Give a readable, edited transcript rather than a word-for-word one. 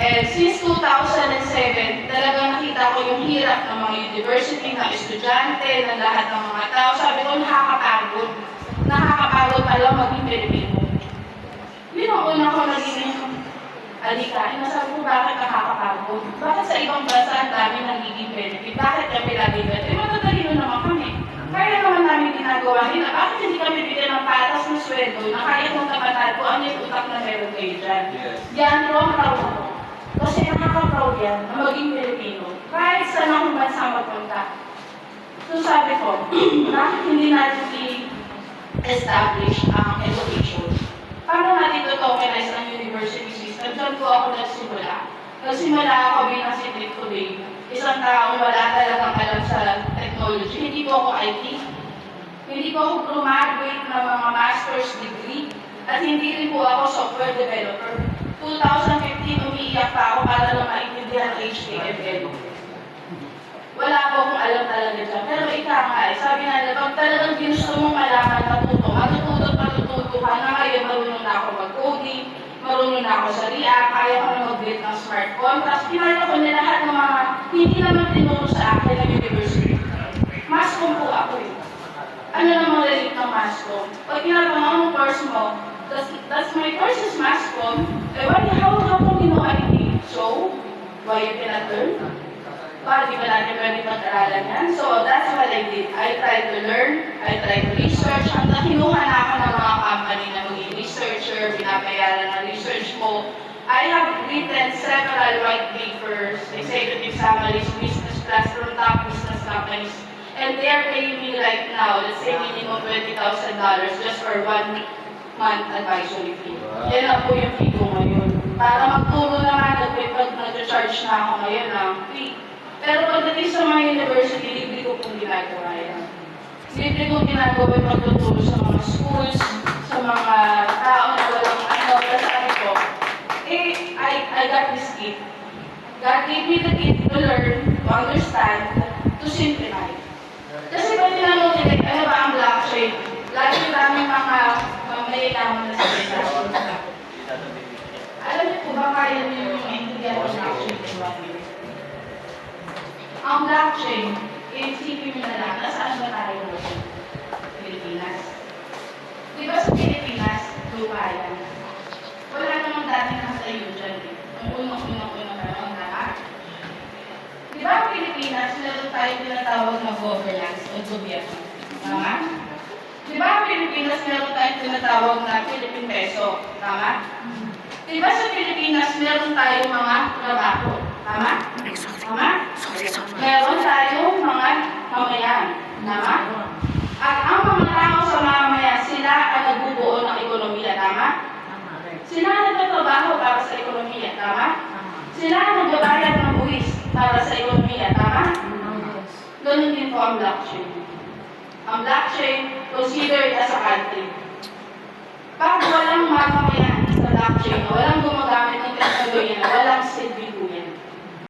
And since 2007, talagang nakita ko yung hirap ng mga university, ng estudyante, ng lahat ng mga tao. Sabi ko, nakakapagod. Nakakapagod pala maging Pilipino. Yun ang una ko naging alikain. Nasabi ko, bakit nakakapagod? Bakit sa ibang bansa ang dami nagiging benefit? Bakit kami lagi benefit? Matatalino naman kami. Kaya naman namin ginagawa nila. Bakit hindi kami bigyan ng patas ng sweldo na kaya kong kabataan ko ano yung utak na meron kayo dyan? Yan, wrong proud ako. Kasi nakaka-proud yan na maging Pilipino. Kahit saan akong bansa magpunta. So sabi ko, bakit hindi natin i-establish ang education? Paano natin to-tokenize ang university system? Diyan po ako nagsimula. Nagsimula ako bilang si Trick today. Isang taong wala talagang alam sa technology. Hindi po ako IT. Hindi po ako graduate ng mga master's degree. At hindi rin po ako software developer. 2015, umiiyak pa ako para lang maintindihan ang HTML. Wala po akong alam talaga dyan. Pero ika nga sabi nga, pag talagang ginusto mong malaman, matututo ka na ngayon, marunong na ako mag-coding, marunong na ako sa React, kaya ko na mag-build ng smart contracts. Kinala ko na lahat ng mga hindi naman tinuro sa akin ng university. Mascom po ako eh. Ano namang relate ng Mascom? Pag kinala ko, anong course mo? That's my course is Mascom. How come you know IT? So, why you cannot learn? Bakit di ba natin pwede pag-aralan yan? So, that's what I did. I tried to learn, I tried to research, hanggang kinuha na ako ng mga company na maging researcher, binabayaran ng research mo. I have written several white papers, executive summaries, business class from top business companies, and they are paying me right now, let's say minimum $20,000 just for 1 month advisory fee. Yan na po yung fee ko ngayon. Para magturo naman, nag-charge na ako ngayon ng fee. Pero pagdating sa mga university, libre ko pong ginagawa yan. Libre kong ginagawa yung pagtuturo sa mga schools, sa mga tao na walang ano, sabi ko, I got this gift. God gave me the gift to learn, to understand, to simplify. Kasi pag tinanong nila, ano ba ang blockchain? Lagi namin mga mayayaman na sa alam niyo po ba kaya niyo yung maintindihan ng blockchain? Ang blockchain, isipin nyo na lang, nasaan ba tayo ngayon? Pilipinas. Di ba sa Pilipinas, lupa yan? Wala namang dating nasa iyo dyan eh. Ang unang-unang naman, tama? Di ba ang Pilipinas, meron tayo tinatawag na governance o gobyerno? Tama? Di ba ang Pilipinas, meron tayo tinatawag na Philippine Peso? Tama? Di ba sa Pilipinas, meron tayong mga trabaho? Tama? Tama? Meron tayong mga mamayan. Tama? At ang mga tao sa mamamayan, sila ang nagbubuo ng ekonomiya. Tama? Sila ang nagtatrabaho para sa ekonomiya. Tama? Sila ang nagbabayad ng buwis para sa ekonomiya. Tama? Ganun din po ang blockchain. Ang blockchain, considered as a country. Pag walang mamamayan sa blockchain, walang gumagamit ng teknolohiya, walang silbi